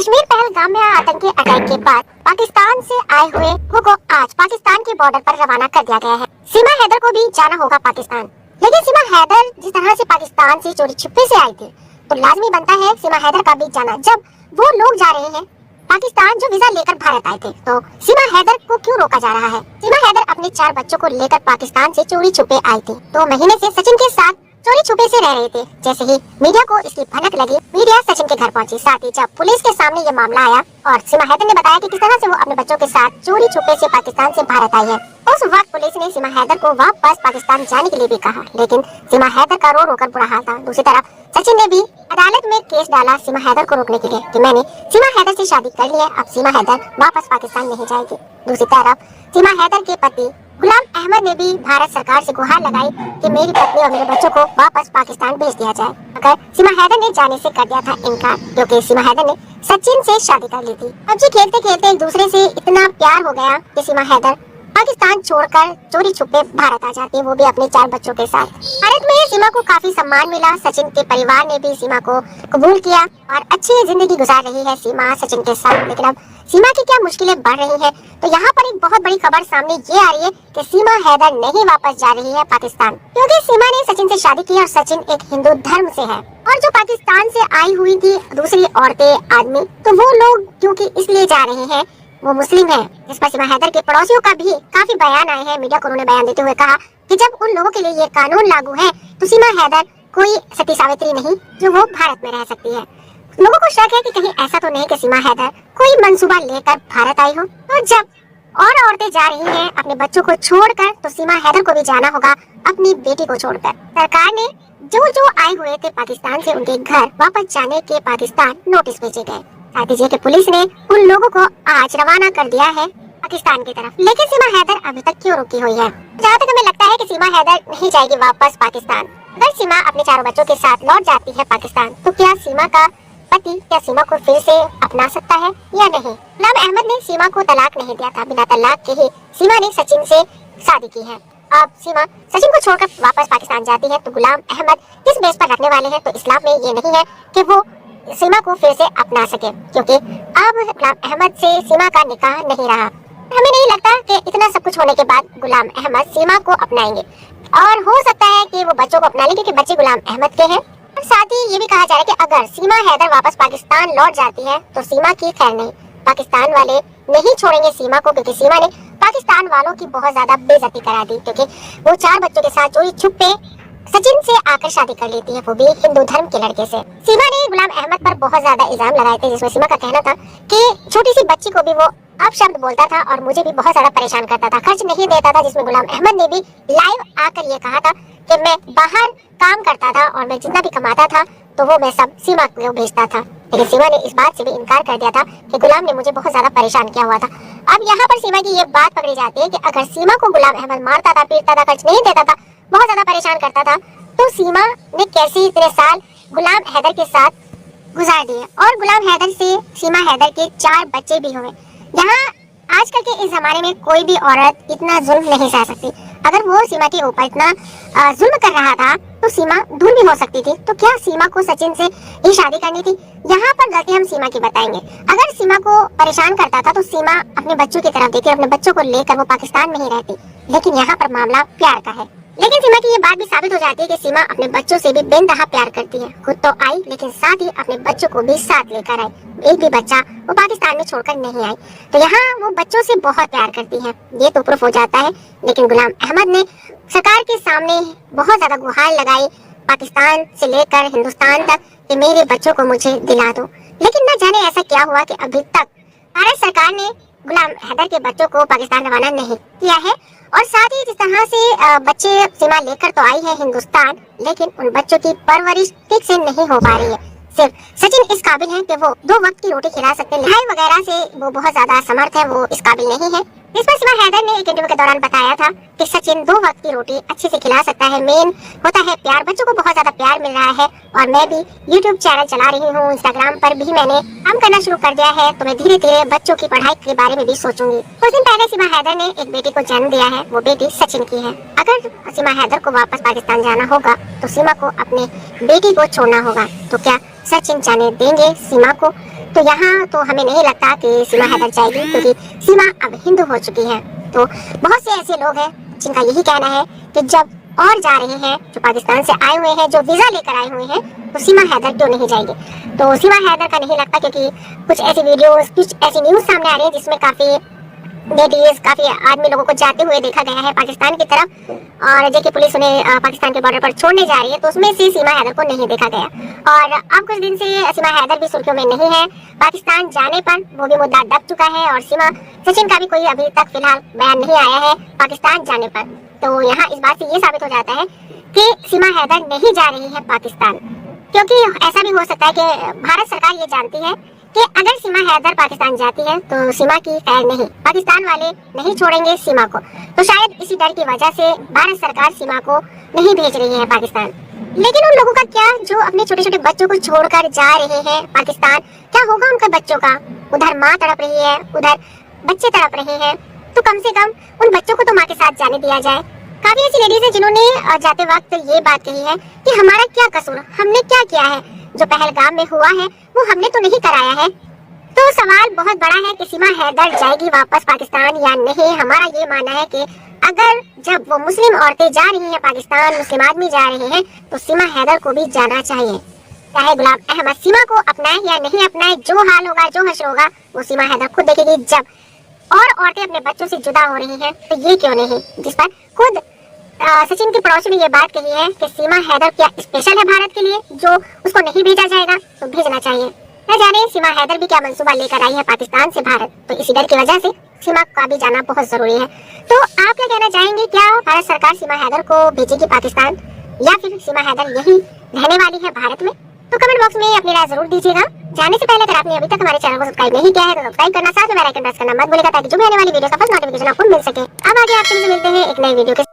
कश्मीर पहलगाम में आतंकी अटैक के बाद पाकिस्तान से आए हुए को आज पाकिस्तान के बॉर्डर पर रवाना कर दिया गया है। सीमा हैदर को भी जाना होगा पाकिस्तान, लेकिन सीमा हैदर जिस तरह से पाकिस्तान से चोरी छुपे से आई थी तो लाजमी बनता है सीमा हैदर का भी जाना। जब वो लोग जा रहे हैं पाकिस्तान जो वीजा लेकर भारत आए थे, तो सीमा हैदर को क्यों रोका जा रहा है? सीमा हैदर अपने 4 बच्चों को लेकर पाकिस्तान से चोरी छुपे आई थी। 2 महीने से सचिन के साथ चोरी छुपे से रह रहे थे। जैसे ही मीडिया को इसकी भनक लगी, मीडिया सचिन के घर पहुंची। साथ ही जब पुलिस के सामने ये मामला आया और सीमा हैदर ने बताया कि किस तरह से वो अपने बच्चों के साथ चोरी छुपे से पाकिस्तान से भारत आई है, उस वक्त पुलिस ने सीमा हैदर को वापस पाकिस्तान जाने के लिए भी कहा, लेकिन सीमा हैदर का रो रोकर बुरा हाल था। दूसरी तरफ सचिन ने भी अदालत में केस डाला सीमा हैदर को रोकने के लिए कि मैंने सीमा हैदर से शादी कर ली है, अब सीमा हैदर वापस पाकिस्तान नहीं जाएगी। दूसरी तरफ सीमा हैदर के पति गुलाम अहमद ने भी भारत सरकार से गुहार लगाई कि मेरी पत्नी और मेरे बच्चों को वापस पाकिस्तान भेज दिया जाए, मगर सीमा हैदर ने जाने से कर दिया था इनकार, क्योंकि सीमा हैदर ने सचिन से शादी कर ली थी। पबजी खेलते खेलते एक दूसरे से इतना प्यार हो गया कि सीमा हैदर पाकिस्तान छोड़कर चोरी छुपे भारत आ जाती है, वो भी अपने 4 बच्चों के साथ। भारत में सीमा को काफी सम्मान मिला। सचिन के परिवार ने भी सीमा को कबूल किया और अच्छी जिंदगी गुजार रही है सीमा सचिन के साथ। लेकिन अब सीमा की क्या मुश्किलें बढ़ रही हैं, तो यहाँ पर एक बहुत बड़ी खबर सामने ये आ रही है कि सीमा हैदर नहीं वापस जा रही है पाकिस्तान, क्योंकि सीमा ने सचिन से शादी की और सचिन एक हिंदू धर्म से है। और जो पाकिस्तान से आई हुई थी दूसरी औरतें आदमी, तो वो लोग क्योंकि इसलिए जा रहे हैं वो मुस्लिम है, जिस पर सीमा हैदर के पड़ोसियों का भी काफी बयान आए हैं। मीडिया को उन्होंने बयान देते हुए कहा कि जब उन लोगों के लिए ये कानून लागू है तो सीमा हैदर कोई सती सावित्री नहीं जो वो भारत में रह सकती है। लोगों को शक है कि कहीं ऐसा तो नहीं कि सीमा हैदर कोई मंसूबा लेकर भारत आई हो। तो जब और औरतें जा रही हैं अपने बच्चों को छोड़कर, तो सीमा हैदर को भी जाना होगा अपनी बेटी को छोड़कर। सरकार ने जो आए हुए थे पाकिस्तान से उनके घर वापस जाने के पाकिस्तान नोटिस भेजे गए। साथ ही पुलिस ने उन लोगों को आज रवाना कर दिया है पाकिस्तान की तरफ। लेकिन सीमा हैदर अभी तक क्यों रुकी हुई है? जहाँ तक हमें लगता है कि सीमा हैदर नहीं जाएगी वापस पाकिस्तान। अगर सीमा अपने 4 बच्चों के साथ लौट जाती है पाकिस्तान, तो क्या सीमा का पति क्या सीमा को फिर से अपना सकता है या नहीं? गुलाम अहमद ने सीमा को तलाक नहीं दिया था, बिना तलाक के ही सीमा ने सचिन से शादी की है। अब सीमा सचिन को छोड़कर वापस पाकिस्तान जाती है, तो गुलाम अहमद किस बेस पर रखने वाले हैं? तो इस्लाम में ये नहीं है कि वो सीमा को फिर से अपना सके, क्योंकि अब गुलाम अहमद से सीमा का निकाह नहीं रहा। हमें नहीं लगता कि इतना सब कुछ होने के बाद गुलाम अहमद सीमा को अपनाएंगे, और हो सकता है कि वो बच्चों को अपना ले क्योंकि बच्चे गुलाम अहमद के हैं। और साथ ही ये भी कहा जा रहा है कि अगर सीमा हैदर वापस पाकिस्तान लौट जाती है तो सीमा की खैर नहीं, पाकिस्तान वाले नहीं छोड़ेंगे सीमा को, क्योंकि सीमा ने पाकिस्तान वालों की बहुत ज्यादा बेइज्जती करा दी, क्योंकि वो 4 बच्चों के साथ चोरी छुपे सचिन से आकर शादी कर लेती है, वो भी हिंदू धर्म के लड़के से। सीमा ने गुलाम अहमद पर बहुत ज्यादा इल्जाम लगाए थे, जिसमें सीमा का कहना था कि छोटी सी बच्ची को भी वो अपशब्द बोलता था और मुझे भी बहुत ज्यादा परेशान करता था, खर्च नहीं देता था। जिसमें गुलाम अहमद ने भी लाइव आकर ये कहा था कि मैं बाहर काम करता था और मैं जितना भी कमाता था तो वो मैं सब सीमा को भेजता था। लेकिन सीमा ने इस बात से भी इनकार कर दिया था कि गुलाम ने मुझे बहुत ज्यादा परेशान किया हुआ था। अब यहाँ पर सीमा की ये बात पकड़ी जाती है कि अगर सीमा को गुलाम अहमद मारता था, पीटता था, खर्च नहीं देता था, बहुत ज्यादा परेशान करता था, तो सीमा ने कैसे इतने साल गुलाम हैदर के साथ गुजार दिए? और गुलाम हैदर से सीमा हैदर के 4 बच्चे भी हुए। यहाँ आजकल के इस जमाने में कोई भी औरत इतना जुल्म नहीं सह सकती। अगर वो सीमा के ऊपर इतना जुल्म कर रहा था तो सीमा दूर भी हो सकती थी। तो क्या सीमा को सचिन से ही शादी करनी थी? यहाँ पर गलती हम सीमा की बताएंगे। अगर सीमा को परेशान करता था तो सीमा अपने बच्चों की तरफ देखी, अपने बच्चों को लेकर वो पाकिस्तान में ही रहती। लेकिन यहाँ पर मामला प्यार का है। लेकिन सीमा की ये बात भी साबित हो जाती है कि सीमा अपने बच्चों से भी बेइंतहा प्यार करती है। खुद तो आई, लेकिन साथ ही अपने बच्चों को भी साथ लेकर आई। एक भी बच्चा वो पाकिस्तान में छोड़कर नहीं आई, तो यहाँ वो बच्चों से बहुत प्यार करती है। ये तो प्रूफ हो जाता है। लेकिन गुलाम अहमद ने सरकार के सामने बहुत ज्यादा गुहार लगाई पाकिस्तान से लेकर हिंदुस्तान तक कि मेरे बच्चों को मुझे दिला दो। लेकिन न जाने ऐसा क्या हुआ कि अभी तक भारत सरकार ने गुलाम हैदर के बच्चों को पाकिस्तान रवाना नहीं किया है। और साथ ही जिस तरह से बच्चे सीमा लेकर तो आई है हिंदुस्तान, लेकिन उन बच्चों की परवरिश ठीक से नहीं हो पा रही है। सिर्फ सचिन इस काबिल है कि वो 2 वक्त की रोटी खिला सकते हैं, लिहाई वगैरह से वो बहुत ज्यादा असमर्थ है, वो इस काबिल नहीं है। इस पर सीमा हैदर ने एक इंटरव्यू के दौरान बताया था कि सचिन 2 वक्त की रोटी अच्छे से खिला सकता है। मेन होता है प्यार, बच्चों को बहुत ज्यादा प्यार मिल रहा है। और मैं भी यूट्यूब चैनल चला रही हूँ, इंस्टाग्राम पर भी मैंने काम करना शुरू कर दिया है, तो मैं धीरे धीरे बच्चों की पढ़ाई के बारे में भी सोचूंगी। कुछ दिन पहले सीमा हैदर ने एक बेटी को जन्म दिया है, वो बेटी सचिन की है। अगर सीमा हैदर को वापस पाकिस्तान जाना होगा तो सीमा को अपनी बेटी को छोड़ना होगा। तो क्या सचिन जाने देंगे सीमा को? तो यहाँ तो हमें नहीं लगता कि सीमा हैदर जाएगी, क्योंकि सीमा अब हिंदू हो चुकी है। तो बहुत से ऐसे लोग हैं जिनका यही कहना है कि जब और जा रहे हैं जो पाकिस्तान से आए हुए हैं, जो वीजा लेकर आए हुए हैं, तो सीमा हैदर क्यों नहीं जाएंगे? तो सीमा हैदर का नहीं लगता, क्योंकि कुछ ऐसी वीडियोस, कुछ ऐसी न्यूज सामने आ रही है जिसमें काफी लेडीज, काफी आदमी लोगों को जाते हुए देखा गया है पाकिस्तान की तरफ, और जबकि पुलिस उन्हें पाकिस्तान के बॉर्डर पर छोड़ने जा रही है, तो उसमें से सीमा हैदर को नहीं देखा गया। और अब कुछ दिन से सीमा हैदर भी सुर्खियों में नहीं है। पाकिस्तान जाने पर वो भी मुद्दा दब चुका है, और सचिन का भी कोई अभी तक फिलहाल बयान नहीं आया है पाकिस्तान जाने पर। तो यहाँ इस बात से ये साबित हो जाता है कि सीमा हैदर नहीं जा रही है पाकिस्तान, क्योंकि ऐसा भी हो सकता है कि भारत सरकार ये जानती है कि अगर सीमा हैदर पाकिस्तान जाती है तो सीमा की खैर नहीं, पाकिस्तान वाले नहीं छोड़ेंगे सीमा को। तो शायद इसी डर की वजह से भारत सरकार सीमा को नहीं भेज रही है पाकिस्तान। लेकिन उन लोगों का क्या जो अपने छोटे छोटे बच्चों को छोड़कर जा रहे हैं पाकिस्तान, क्या होगा उनके बच्चों का? उधर माँ तड़प रही है, उधर बच्चे तड़प रहे हैं, तो कम से कम उन बच्चों को तो माँ के साथ जाने दिया जाए। काफी ऐसी लेडीज है जिन्होंने जाते वक्त ये बात कही है कि हमारा क्या कसूर, हमने क्या किया है, जो पहलगाम में हुआ है वो हमने तो नहीं कराया है। तो सवाल बहुत बड़ा है कि सीमा हैदर जाएगी वापस पाकिस्तान या नहीं। हमारा ये मानना है कि अगर जब वो मुस्लिम औरतें जा रही हैं पाकिस्तान, मुस्लिम आदमी जा रहे हैं, तो सीमा हैदर को भी जाना चाहिए। चाहे गुलाम अहमद सीमा को अपनाए या नहीं अपनाए, जो हाल होगा, जो हश्र होगा, वो सीमा हैदर खुद देखेगी। जब और औरतें अपने बच्चों से जुदा हो रही हैं, तो ये क्यों नहीं, जिस पर खुद सचिन के पड़ोसी ने ये बात कही है कि सीमा हैदर क्या स्पेशल है भारत के लिए, जो उसको नहीं भेजा जाएगा, तो भेजना चाहिए। न जाने सीमा हैदर भी क्या मंसूबा लेकर आई है पाकिस्तान से भारत, तो इसी डर की वजह से सीमा का भी जाना बहुत जरूरी है। तो आप क्या कहना चाहेंगे, क्या भारत सरकार सीमा हैदर को भेजेगी पाकिस्तान, या फिर सीमा हैदर यही रहने वाली है भारत में? तो कमेंट बॉक्स में अपनी राय जरूर दीजिएगा। जाने से पहले अगर आपने अभी तक हमारे चैनल को सब्सक्राइब नहीं किया है तो सब्सक्राइब करना, साथ में बेल आइकन प्रेस करना मत भूलिएगा, ताकि जो भी आने वाली वीडियो का फर्स्ट नोटिफिकेशन आपको मिल सके। अब आगे आपसे मिलते हैं एक नई वीडियो के